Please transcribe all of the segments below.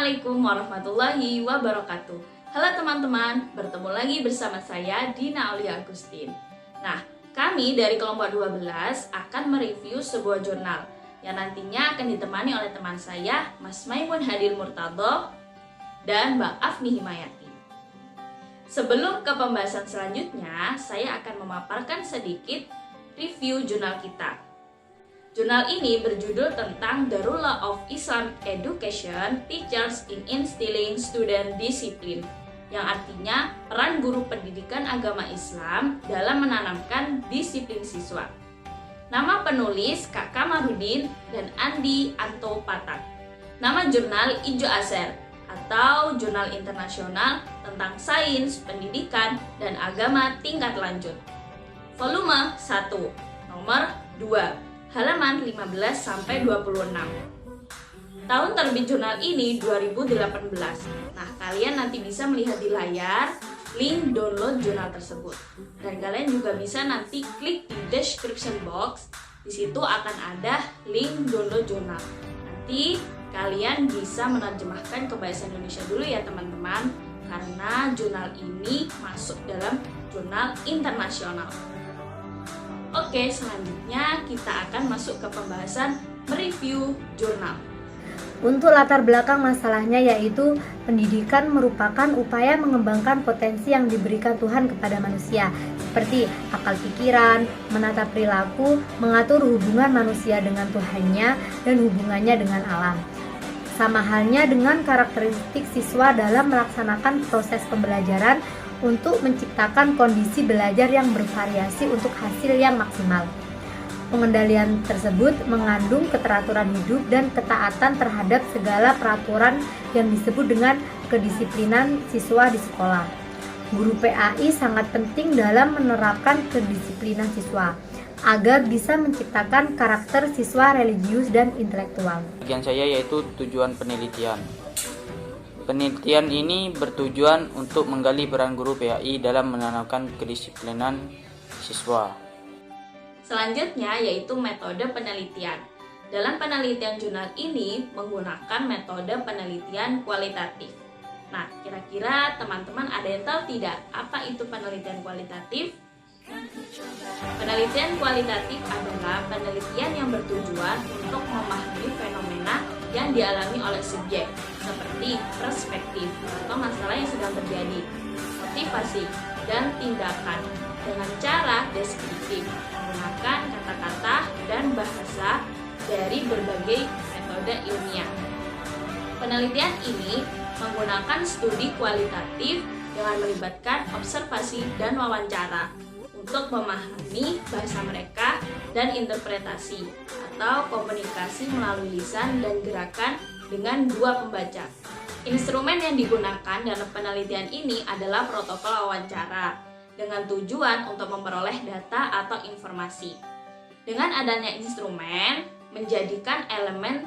Assalamualaikum warahmatullahi wabarakatuh. Halo teman-teman, bertemu lagi bersama saya Dina Aulia Agustin. Nah, kami dari kelompok 12 akan mereview sebuah jurnal yang nantinya akan ditemani oleh teman saya, Mas Maimun Hadir Murtado dan Mbak Afni Himayati. Sebelum ke pembahasan selanjutnya, saya akan memaparkan sedikit review jurnal kita. Jurnal ini berjudul tentang The Role of Islamic Education Teachers in Instilling Student Discipline, yang artinya peran guru pendidikan agama Islam dalam menanamkan disiplin siswa. Nama penulis Kak Kamarudin dan Andi Anto Patak. Nama jurnal Ijo Aser atau Jurnal Internasional tentang Sains, Pendidikan, dan Agama Tingkat Lanjut. Volume 1, nomor 2. Halaman 15-26. Tahun terbit jurnal ini 2018. Nah, kalian nanti bisa melihat di layar link download jurnal tersebut. Dan kalian juga bisa nanti klik di description box. Di situ akan ada link download jurnal. Nanti kalian bisa menerjemahkan ke bahasa Indonesia dulu ya teman-teman, karena jurnal ini masuk dalam jurnal internasional. Oke, selanjutnya kita akan masuk ke pembahasan mereview jurnal. Untuk latar belakang masalahnya yaitu pendidikan merupakan upaya mengembangkan potensi yang diberikan Tuhan kepada manusia, seperti akal pikiran, menata perilaku, mengatur hubungan manusia dengan Tuhannya dan hubungannya dengan alam. Sama halnya dengan karakteristik siswa dalam melaksanakan proses pembelajaran untuk menciptakan kondisi belajar yang bervariasi untuk hasil yang maksimal. Pengendalian tersebut mengandung keteraturan hidup dan ketaatan terhadap segala peraturan yang disebut dengan kedisiplinan siswa di sekolah. Guru PAI sangat penting dalam menerapkan kedisiplinan siswa agar bisa menciptakan karakter siswa religius dan intelektual. Bagian saya yaitu tujuan penelitian. Penelitian ini bertujuan untuk menggali peran guru PAI dalam menanamkan kedisiplinan siswa. Selanjutnya yaitu metode penelitian. Dalam penelitian jurnal ini menggunakan metode penelitian kualitatif. Nah, kira-kira teman-teman ada yang tahu tidak apa itu penelitian kualitatif? Penelitian kualitatif adalah penelitian yang bertujuan untuk memahami fenomena yang dialami oleh subjek, seperti perspektif atau masalah yang sedang terjadi, motivasi, dan tindakan dengan cara deskriptif, menggunakan kata-kata dan bahasa dari berbagai metode ilmiah. Penelitian ini menggunakan studi kualitatif dengan melibatkan observasi dan wawancara untuk memahami bahasa mereka dan interpretasi atau komunikasi melalui lisan dan gerakan dengan dua pembaca. Instrumen yang digunakan dalam penelitian ini adalah protokol wawancara dengan tujuan untuk memperoleh data atau informasi. Dengan adanya instrumen menjadikan elemen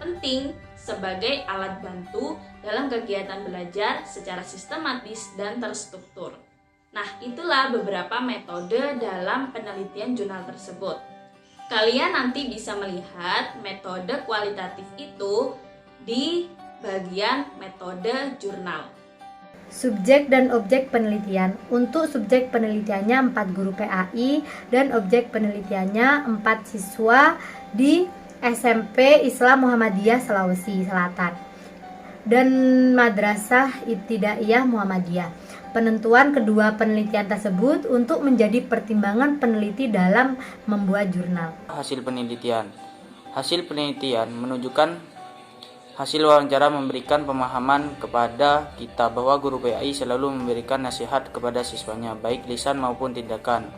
penting sebagai alat bantu dalam kegiatan belajar secara sistematis dan terstruktur. Nah, itulah beberapa metode dalam penelitian jurnal tersebut. Kalian nanti bisa melihat metode kualitatif itu di bagian metode jurnal. Subjek dan objek penelitian. Untuk subjek penelitiannya 4 guru PAI dan objek penelitiannya 4 siswa di SMP Islam Muhammadiyah Sulawesi Selatan dan Madrasah Ibtidaiyah Muhammadiyah. Penentuan kedua penelitian tersebut untuk menjadi pertimbangan peneliti dalam membuat jurnal. Hasil penelitian. Hasil penelitian menunjukkan hasil wawancara memberikan pemahaman kepada kita bahwa guru PAI selalu memberikan nasihat kepada siswanya, baik lisan maupun tindakan,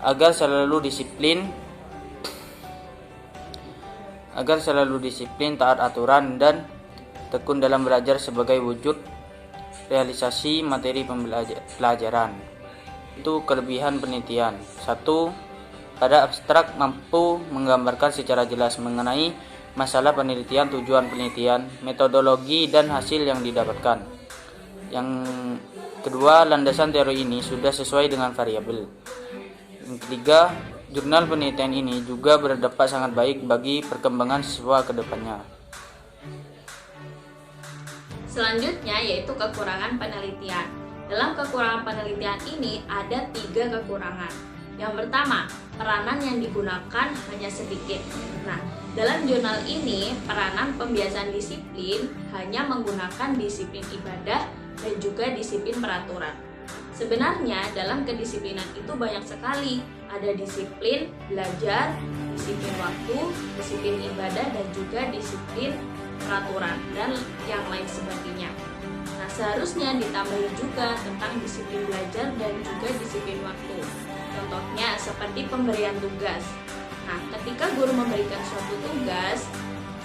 agar selalu disiplin, taat aturan, dan tekun dalam belajar sebagai wujud realisasi materi pembelajaran. Itu kelebihan penelitian. 1. Pada abstrak mampu menggambarkan secara jelas mengenai masalah penelitian, tujuan penelitian, metodologi, dan hasil yang didapatkan. Yang kedua, landasan teori ini sudah sesuai dengan variabel. Yang ketiga, jurnal penelitian ini juga berdampak sangat baik bagi perkembangan siswa ke depannya. Selanjutnya yaitu kekurangan penelitian. Dalam kekurangan penelitian ini ada 3 kekurangan. Yang pertama, peranan yang digunakan hanya sedikit. Nah, dalam jurnal ini peranan pembiasaan disiplin hanya menggunakan disiplin ibadah dan juga disiplin peraturan. Sebenarnya dalam kedisiplinan itu banyak sekali. Ada disiplin belajar, disiplin waktu, disiplin ibadah, dan juga disiplin peraturan, dan yang lain sebagainya. Nah, seharusnya ditambahi juga tentang disiplin belajar dan juga disiplin waktu. Contohnya seperti pemberian tugas. Nah, ketika guru memberikan suatu tugas,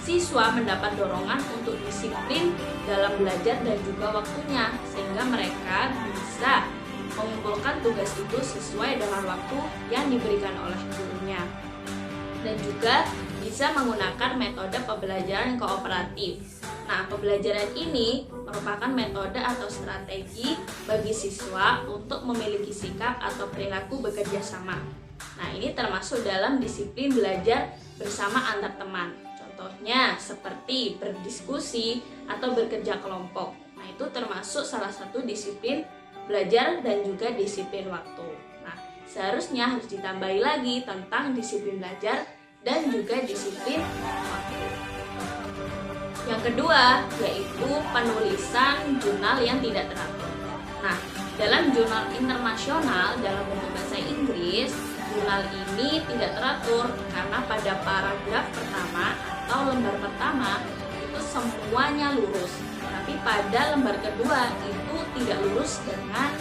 siswa mendapat dorongan untuk disiplin dalam belajar dan juga waktunya, sehingga mereka bisa mengumpulkan tugas itu sesuai dengan waktu yang diberikan oleh gurunya. Dan juga bisa menggunakan metode pembelajaran kooperatif. Nah, pembelajaran ini merupakan metode atau strategi bagi siswa untuk memiliki sikap atau perilaku bekerja sama. Nah, ini termasuk dalam disiplin belajar bersama antar teman. Contohnya seperti berdiskusi atau bekerja kelompok. Nah, itu termasuk salah satu disiplin belajar dan juga disiplin waktu. Nah, seharusnya harus ditambahi lagi tentang disiplin belajar dan juga disiplin waktu. Yang kedua yaitu penulisan jurnal yang tidak teratur. Nah, dalam jurnal internasional dalam bentuk bahasa Inggris, jurnal ini tidak teratur karena pada paragraf pertama atau lembar pertama itu semuanya lurus. Tapi pada lembar kedua itu tidak lurus dengan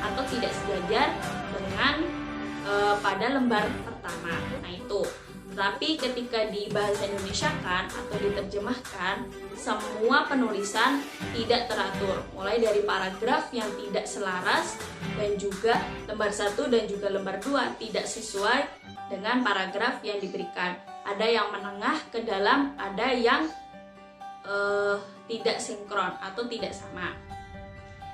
atau tidak sejajar dengan pada lembar pertama. Nah, itu. Tapi ketika di bahasa Indonesia kan atau diterjemahkan, semua penulisan tidak teratur, mulai dari paragraf yang tidak selaras dan juga lembar 1 dan juga lembar 2 tidak sesuai dengan paragraf yang diberikan. Ada yang menengah ke dalam, ada yang tidak sinkron atau tidak sama.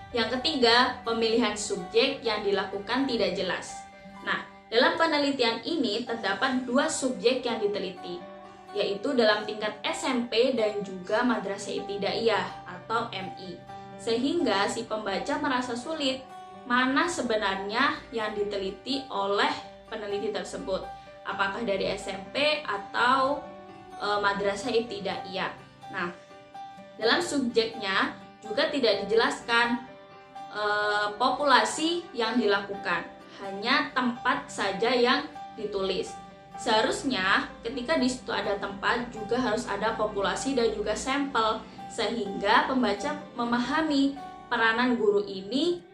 Yang ketiga, pemilihan subjek yang dilakukan tidak jelas. Nah, dalam penelitian ini terdapat 2 subjek yang diteliti, yaitu dalam tingkat SMP dan juga Madrasah Ibtidaiyah atau MI. Sehingga si pembaca merasa sulit mana sebenarnya yang diteliti oleh peneliti tersebut. Apakah dari SMP atau Madrasah Ibtidaiyah. Nah, dalam subjeknya juga tidak dijelaskan populasi yang dilakukan. Hanya tempat saja yang ditulis. Seharusnya ketika di situ ada tempat juga harus ada populasi dan juga sampel, sehingga pembaca memahami peranan guru ini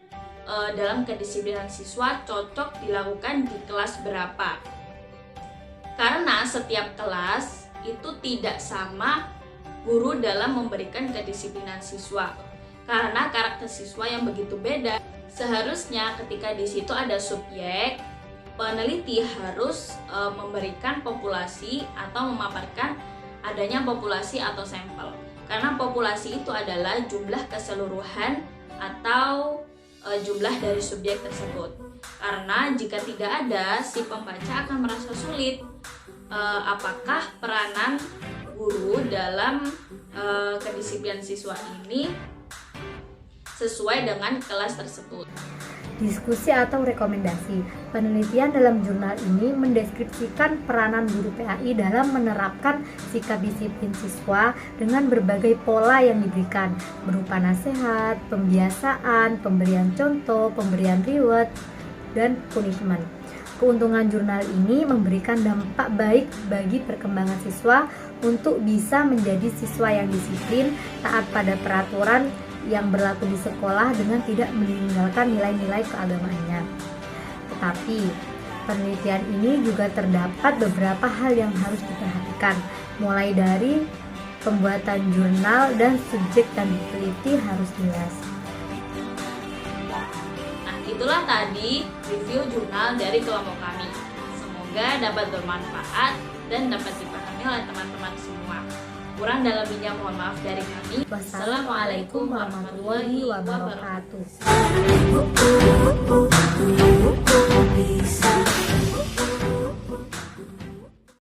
dalam kedisiplinan siswa cocok dilakukan di kelas berapa. Karena setiap kelas itu tidak sama guru dalam memberikan kedisiplinan siswa. Karena karakter siswa yang begitu beda. Seharusnya ketika di situ ada subjek, peneliti harus memberikan populasi atau memaparkan adanya populasi atau sampel. Karena populasi itu adalah jumlah keseluruhan atau jumlah dari subjek tersebut. Karena jika tidak ada, si pembaca akan merasa sulit apakah peranan guru dalam kedisiplinan siswa ini sesuai dengan kelas tersebut. Diskusi atau rekomendasi. Penelitian dalam jurnal ini mendeskripsikan peranan guru PAI dalam menerapkan sikap disiplin siswa dengan berbagai pola yang diberikan, berupa nasihat, pembiasaan, pemberian contoh, pemberian reward, dan punishment. Keuntungan jurnal ini memberikan dampak baik bagi perkembangan siswa untuk bisa menjadi siswa yang disiplin, taat pada peraturan yang berlaku di sekolah dengan tidak meninggalkan nilai-nilai keagamaannya. Tetapi, penelitian ini juga terdapat beberapa hal yang harus diperhatikan, mulai dari pembuatan jurnal dan subjek yang diteliti harus jelas. Nah, itulah tadi review jurnal dari kelompok kami. Semoga dapat bermanfaat dan dapat dipahami oleh teman-teman semua. Kurang dan lebihnya mohon maaf dari kami. Wassalamualaikum warahmatullahi wabarakatuh.